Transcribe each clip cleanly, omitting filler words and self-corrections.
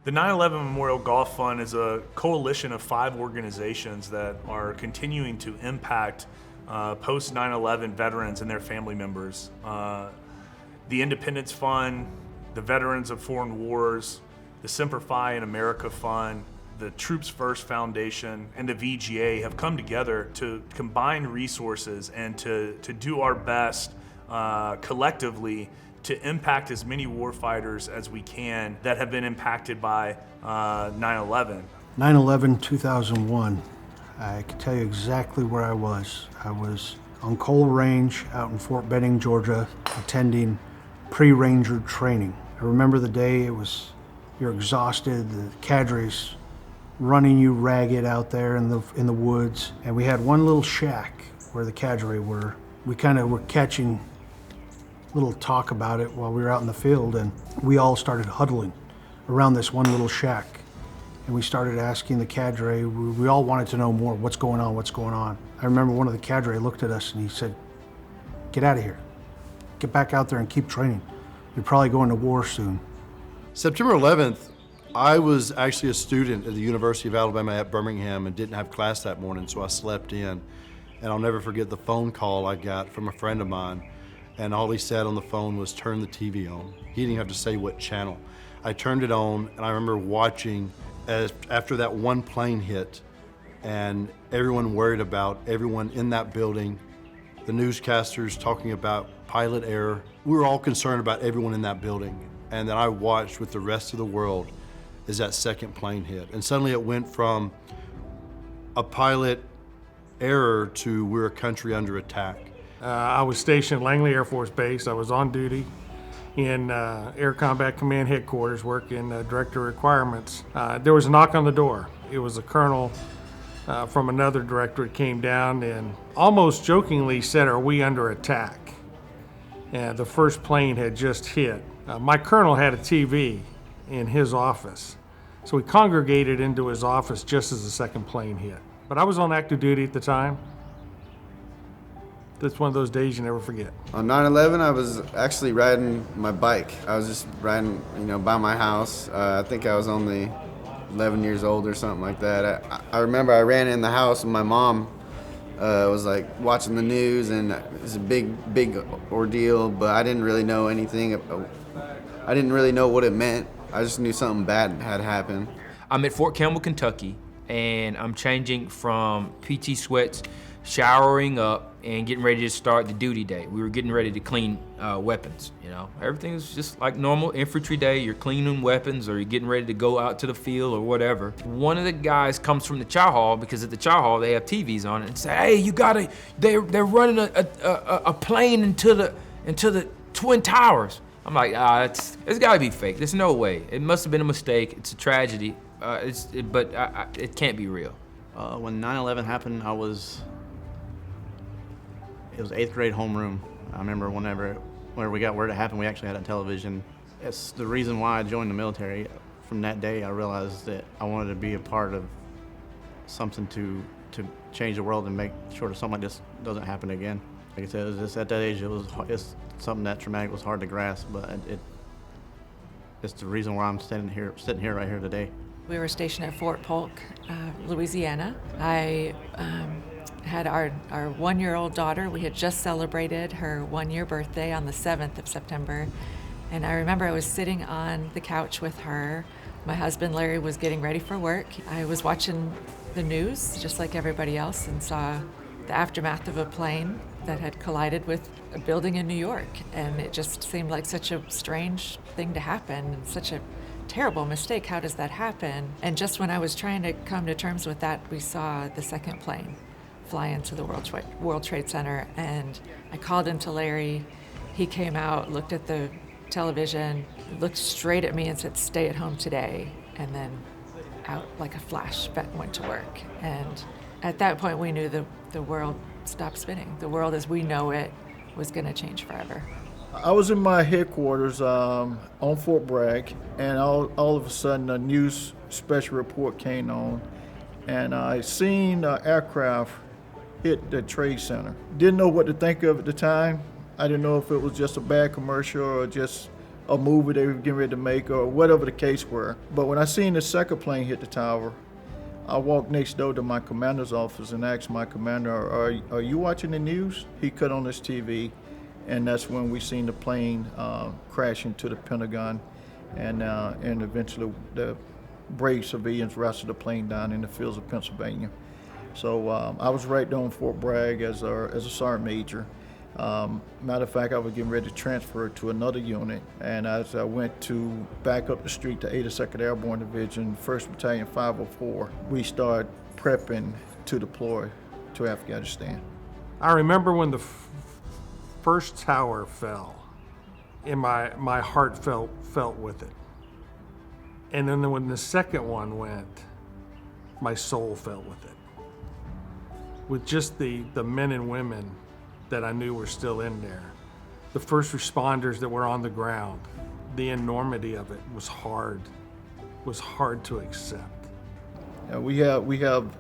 The 9/11 Memorial Golf Fund is a coalition of 5 organizations that are continuing to impact post 9/11 veterans and their family members. The Independence Fund, the Veterans of Foreign Wars, the Semper in America Fund, the Troops First Foundation, and the VGA have come together to combine resources and to do our best collectively to impact as many warfighters as we can that have been impacted by 9/11. 9/11, 2001. I can tell you exactly where I was. I was on Cole Range out in Fort Benning, Georgia, attending pre-ranger training. I remember the day. You're exhausted, the cadres running you ragged out there in the woods, and we had one little shack where the cadre were. We kind of were catching little talk about it while we were out in the field, and we all started huddling around this one little shack. And we started asking the cadre, we all wanted to know more, what's going on? I remember one of the cadre looked at us and he said, "Get out of here. Get back out there and keep training. You're probably going to war soon." September 11th, I was actually a student at the University of Alabama at Birmingham and didn't have class that morning, so I slept in. And I'll never forget the phone call I got from a friend of mine, and all he said on the phone was, "Turn the TV on." He didn't have to say what channel. I turned it on, and I remember watching after that one plane hit, and everyone worried about everyone in that building, the newscasters talking about pilot error. We were all concerned about everyone in that building. And then I watched with the rest of the world as that second plane hit. And suddenly it went from a pilot error to we're a country under attack. I was stationed at Langley Air Force Base. I was on duty in Air Combat Command Headquarters, working Director Requirements. There was a knock on the door. It was a colonel from another directorate came down and almost jokingly said, "Are we under attack?" And the first plane had just hit. My colonel had a TV in his office, so we congregated into his office just as the second plane hit. But I was on active duty at the time. That's one of those days you never forget. On 9/11, I was actually riding my bike. I was just riding, by my house. I think I was only 11 years old or something like that. I remember I ran in the house and my mom was like watching the news, and it was a big ordeal, but I didn't really know anything. I didn't really know what it meant. I just knew something bad had happened. I'm at Fort Campbell, Kentucky, and I'm changing from PT sweats, showering up, and getting ready to start the duty day. We were getting ready to clean weapons, Everything was just like normal infantry day. You're cleaning weapons or you're getting ready to go out to the field or whatever. One of the guys comes from the chow hall, because at the chow hall they have TVs on it, and say, "Hey, they're running a plane into the Twin Towers." I'm like, it's gotta be fake. There's no way. It must have been a mistake. It's a tragedy, but it can't be real. When 9/11 happened, it was 8th grade homeroom. I remember whenever we got word it happened, we actually had a television. It's the reason why I joined the military. From that day, I realized that I wanted to be a part of something to change the world and make sure that something like this doesn't happen again. Like I said, it was just at that age, it's something that traumatic was hard to grasp, but it's the reason why I'm sitting here right here today. We were stationed at Fort Polk, Louisiana. I had our 1-year-old daughter. We had just celebrated her 1-year birthday on the 7th of September. And I remember I was sitting on the couch with her. My husband, Larry, was getting ready for work. I was watching the news, just like everybody else, and saw the aftermath of a plane that had collided with a building in New York. And it just seemed like such a strange thing to happen, and such a terrible mistake. How does that happen? And just when I was trying to come to terms with that, we saw the second plane fly into the World Trade Center. And I called into Larry. He came out, looked at the television, looked straight at me and said, "Stay at home today." And then out like a flash, went to work. And at that point, we knew the world stopped spinning. The world as we know it was going to change forever. I was in my headquarters on Fort Bragg, and all of a sudden a news special report came on, and I seen an aircraft hit the Trade Center. Didn't know what to think of at the time. I didn't know if it was just a bad commercial or just a movie they were getting ready to make or whatever the case were. But when I seen the second plane hit the tower, I walked next door to my commander's office and asked my commander, are you watching the news? He cut on his TV, and that's when we seen the plane crash into the Pentagon, and eventually the brave civilians wrestled the plane down in the fields of Pennsylvania. So I was right there on Fort Bragg as a sergeant major. Matter of fact, I was getting ready to transfer to another unit, and as I went to back up the street to 82nd Airborne Division, 1st Battalion 504, we started prepping to deploy to Afghanistan. I remember when the first tower fell, and my heart felt with it. And then when the second one went, my soul felt with it. With just the men and women that I knew were still in there. The first responders that were on the ground, the enormity of it was hard to accept. We have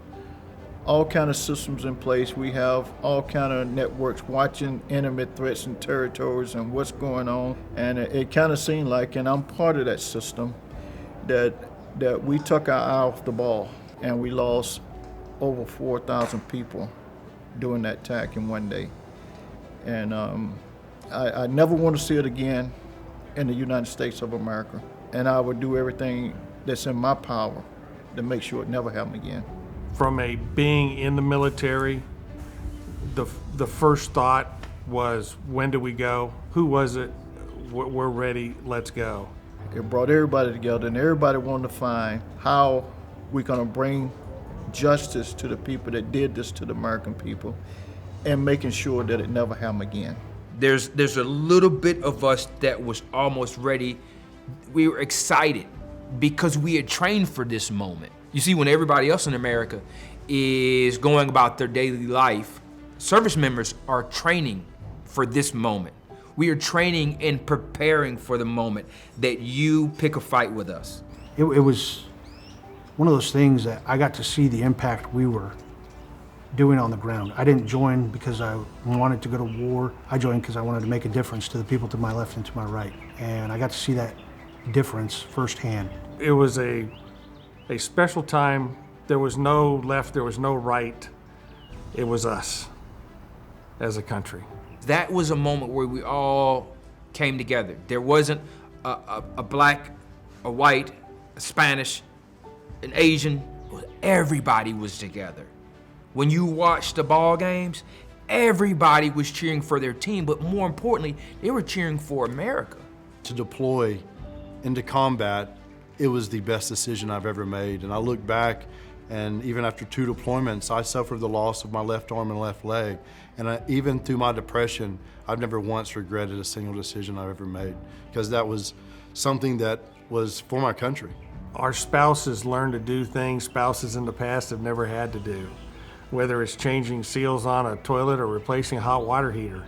all kind of systems in place. We have all kind of networks watching enemy threats and territories and what's going on. And it kind of seemed like, and I'm part of that system, that we took our eye off the ball and we lost over 4,000 people during that attack in one day. And I never want to see it again in the United States of America. And I would do everything that's in my power to make sure it never happens again. From being in the military, the first thought was, when do we go? Who was it? We're ready, let's go. It brought everybody together, and everybody wanted to find how we're going to bring justice to the people that did this to the American people, and making sure that it never happen again. There's a little bit of us that was almost ready. We were excited because we had trained for this moment. You see, when everybody else in America is going about their daily life, service members are training for this moment. We are training and preparing for the moment that you pick a fight with us. It was one of those things that I got to see the impact we were doing on the ground. I didn't join because I wanted to go to war. I joined because I wanted to make a difference to the people to my left and to my right. And I got to see that difference firsthand. It was a special time. There was no left, there was no right. It was us as a country. That was a moment where we all came together. There wasn't a black, a white, a Spanish, an Asian. Everybody was together. When you watched the ball games, everybody was cheering for their team, but more importantly, they were cheering for America. To deploy into combat, it was the best decision I've ever made. And I look back, and even after 2 deployments, I suffered the loss of my left arm and left leg. And even through my depression, I've never once regretted a single decision I've ever made, because that was something that was for my country. Our spouses learn to do things spouses in the past have never had to do, whether it's changing seals on a toilet or replacing a hot water heater.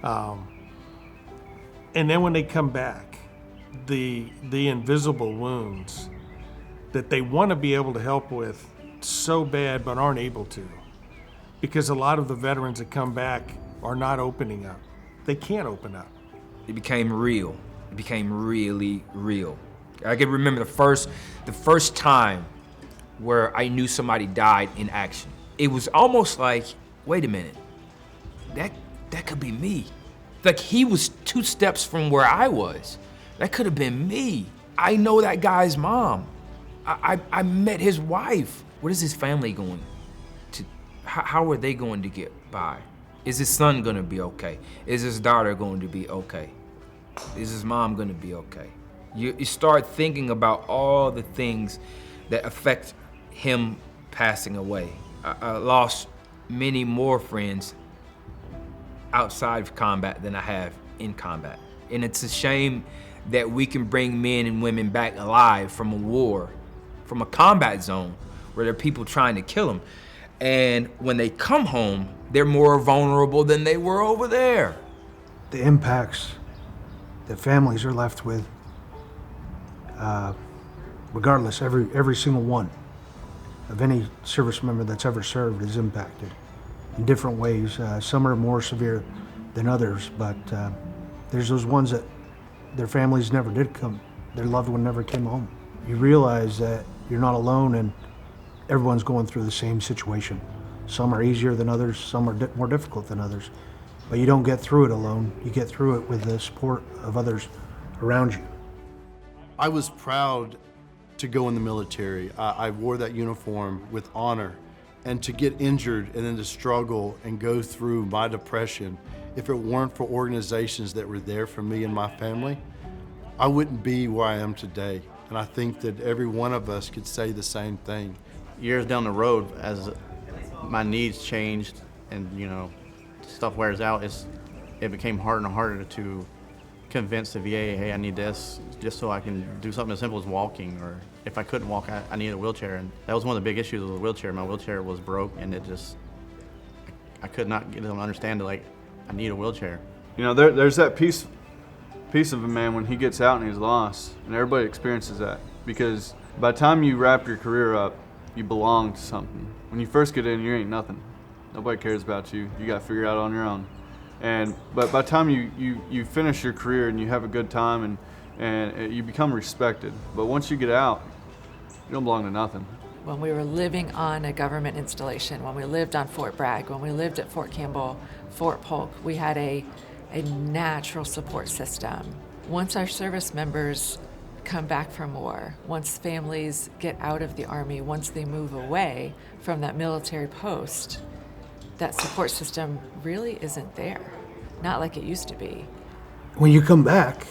And then when they come back, the invisible wounds that they want to be able to help with so bad but aren't able to, because a lot of the veterans that come back are not opening up. They can't open up. It became real. It became really real. I can remember the first time where I knew somebody died in action. It was almost like, wait a minute, that could be me. Like, he was 2 steps from where I was. That could have been me. I know that guy's mom. I met his wife. What is his family going to, how are they going to get by? Is his son gonna be okay? Is his daughter going to be okay? Is his mom gonna be okay? You start thinking about all the things that affect him passing away. I lost many more friends outside of combat than I have in combat. And it's a shame that we can bring men and women back alive from a war, from a combat zone where there are people trying to kill them. And when they come home, they're more vulnerable than they were over there. The impacts that families are left with, regardless, every single one of any service member that's ever served is impacted in different ways. Some are more severe than others, but there's those ones that their families never did come, their loved one never came home. You realize that you're not alone and everyone's going through the same situation. Some are easier than others, some are more difficult than others. But you don't get through it alone. You get through it with the support of others around you. I was proud to go in the military. I wore that uniform with honor. And to get injured and then to struggle and go through my depression, if it weren't for organizations that were there for me and my family, I wouldn't be where I am today. And I think that every one of us could say the same thing. Years down the road, as my needs changed and, you know, stuff wears out, it became harder and harder to convince the VA, hey, I need this, just so I can do something as simple as walking, or if I couldn't walk, I needed a wheelchair. And that was one of the big issues with the wheelchair. My wheelchair was broke, and I could not get them to understand that, like, I need a wheelchair. You know, there's that piece of a man when he gets out and he's lost, and everybody experiences that, because by the time you wrap your career up, you belong to something. When you first get in, you ain't nothing. Nobody cares about you. You got to figure it out on your own. But by the time you finish your career and you have a good time and you become respected, but once you get out, you don't belong to nothing. When we were living on a government installation, when we lived on Fort Bragg, when we lived at Fort Campbell, Fort Polk, we had a natural support system. Once our service members come back from war, once families get out of the Army, once they move away from that military post, that support system really isn't there. Not like it used to be. When you come back,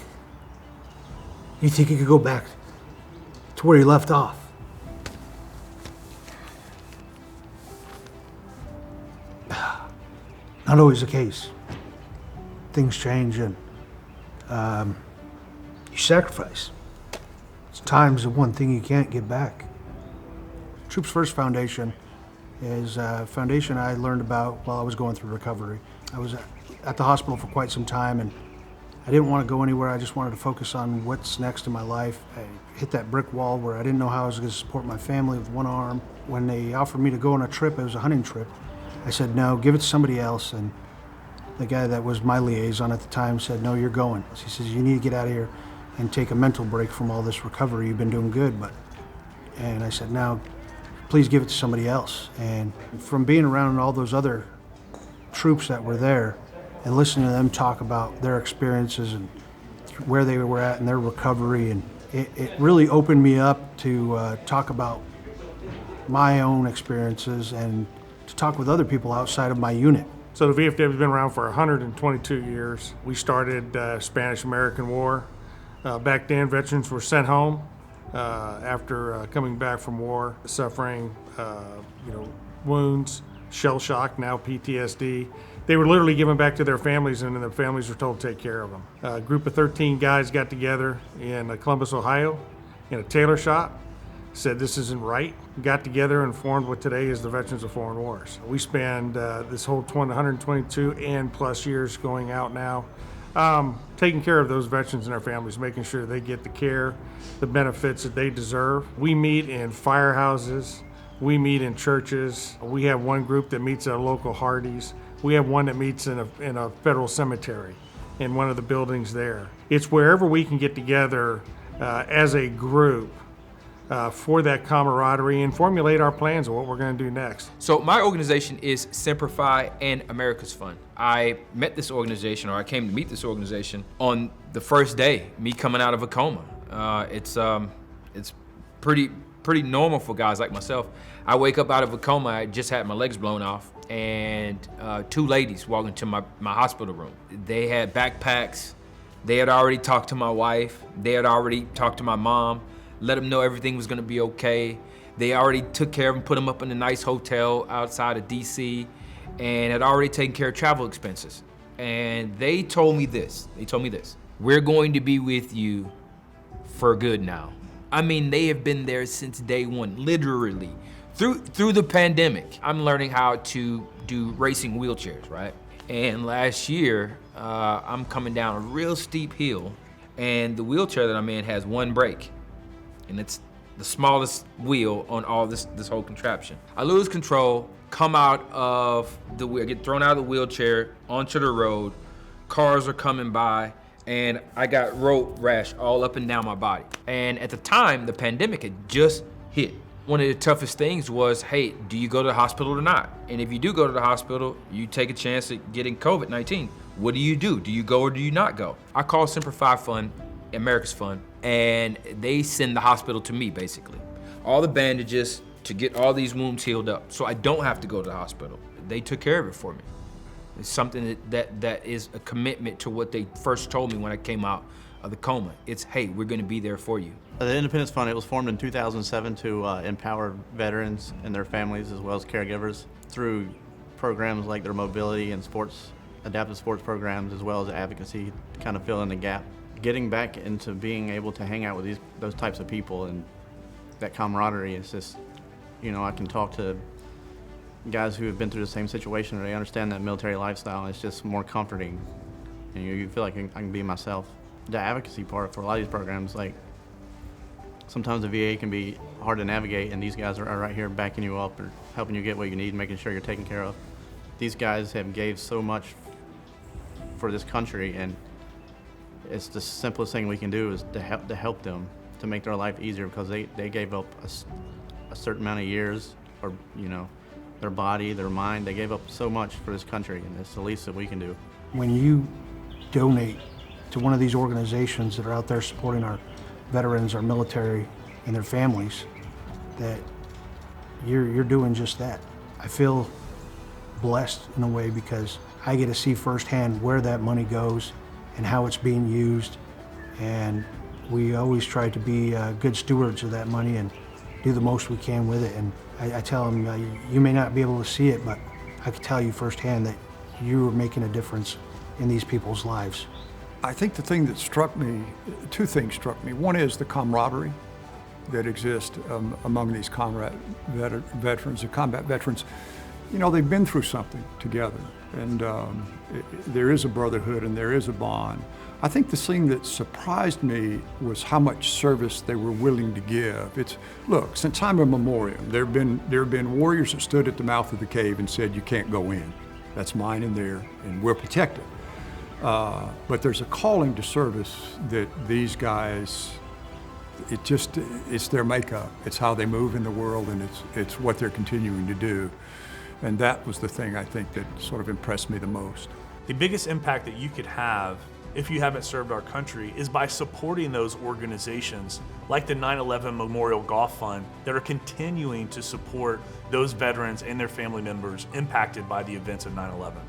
you think you could go back to where you left off. Not always the case. Things change and you sacrifice. Time's the one thing you can't get back. Troops First Foundation is a foundation I learned about while I was going through recovery. I was at the hospital for quite some time and I didn't want to go anywhere. I just wanted to focus on what's next in my life. I hit that brick wall where I didn't know how I was going to support my family with one arm. When they offered me to go on a trip, it was a hunting trip, I said, no, give it to somebody else. And the guy that was my liaison at the time said, no, you're going. He says, you need to get out of here and take a mental break from all this recovery. You've been doing good, and I said, now, please give it to somebody else. And from being around all those other troops that were there and listening to them talk about their experiences and where they were at in their recovery, and it really opened me up to talk about my own experiences and to talk with other people outside of my unit. So the VFW has been around for 122 years. We started Spanish-American War. Back then, veterans were sent home after coming back from war, suffering wounds, shell shock, now PTSD. They were literally given back to their families, and then the families were told to take care of them. A group of 13 guys got together in Columbus, Ohio, in a tailor shop, said this isn't right, got together and formed what today is the Veterans of Foreign Wars. We spend this whole 122 and plus years going out now, taking care of those veterans and their families, making sure they get the care, the benefits that they deserve. We meet in firehouses, we meet in churches. We have one group that meets at a local Hardee's. We have one that meets in a federal cemetery in one of the buildings there. It's wherever we can get together as a group for that camaraderie and formulate our plans of what we're going to do next. So my organization is Semper and America's Fund. I met this organization, or I came to meet this organization on the first day, me coming out of a coma. It's pretty normal for guys like myself. I wake up out of a coma, I just had my legs blown off, and two ladies walk into my hospital room. They had backpacks. They had already talked to my wife. They had already talked to my mom, let them know everything was gonna be okay. They already took care of them, put them up in a nice hotel outside of DC, and had already taken care of travel expenses. And they told me this, we're going to be with you for good now. I mean, they have been there since day one, literally. Through the pandemic, I'm learning how to do racing wheelchairs, right? And last year, I'm coming down a real steep hill, and the wheelchair that I'm in has one brake, and it's the smallest wheel on all this whole contraption. I lose control, come out of the wheel, get thrown out of the wheelchair onto the road. Cars are coming by. and I got road rash all up and down my body. And at the time, the pandemic had just hit. One of the toughest things was, hey, do you go to the hospital or not? And if you do go to the hospital, you take a chance at getting COVID-19. What do? Do you go or do you not go? I called Semper Fund, America's Fund, and they send the hospital to me, basically. All the bandages to get all these wounds healed up, so I don't have to go to the hospital. They took care of it for me. It's something that is a commitment to what they first told me when I came out of the coma. It's, hey, we're gonna be there for you. The Independence Fund, it was formed in 2007 to empower veterans and their families as well as caregivers through programs like their mobility and adaptive sports programs, as well as advocacy to kind of fill in the gap. Getting back into being able to hang out with those types of people and that camaraderie is just, I can talk to guys who have been through the same situation, or they understand that military lifestyle, and it's just more comforting. And you feel like I can be myself. The advocacy part for a lot of these programs, like sometimes the VA can be hard to navigate, and these guys are right here backing you up or helping you get what you need, making sure you're taken care of. These guys have gave so much for this country, and it's the simplest thing we can do is to help them, to make their life easier, because they gave up a certain amount of years, or their body, their mind. They gave up so much for this country, and it's the least that we can do. When you donate to one of these organizations that are out there supporting our veterans, our military, and their families, that you're doing just that. I feel blessed in a way because I get to see firsthand where that money goes and how it's being used, and we always try to be good stewards of that money and do the most we can with it. And I tell them, you may not be able to see it, but I can tell you firsthand that you are making a difference in these people's lives. I think the thing that struck me, two things struck me. One is the camaraderie that exists among these veterans and combat veterans. They've been through something together, and there is a brotherhood and there is a bond. I think the thing that surprised me was how much service they were willing to give. Look, since time immemorial, there have been warriors that stood at the mouth of the cave and said, "You can't go in. That's mine and there, and we're protected." But there's a calling to service that these guys, it's their makeup. It's how they move in the world, and it's what they're continuing to do. And that was the thing I think that sort of impressed me the most. The biggest impact that you could have if you haven't served our country is by supporting those organizations like the 9/11 Memorial Golf Fund that are continuing to support those veterans and their family members impacted by the events of 9/11.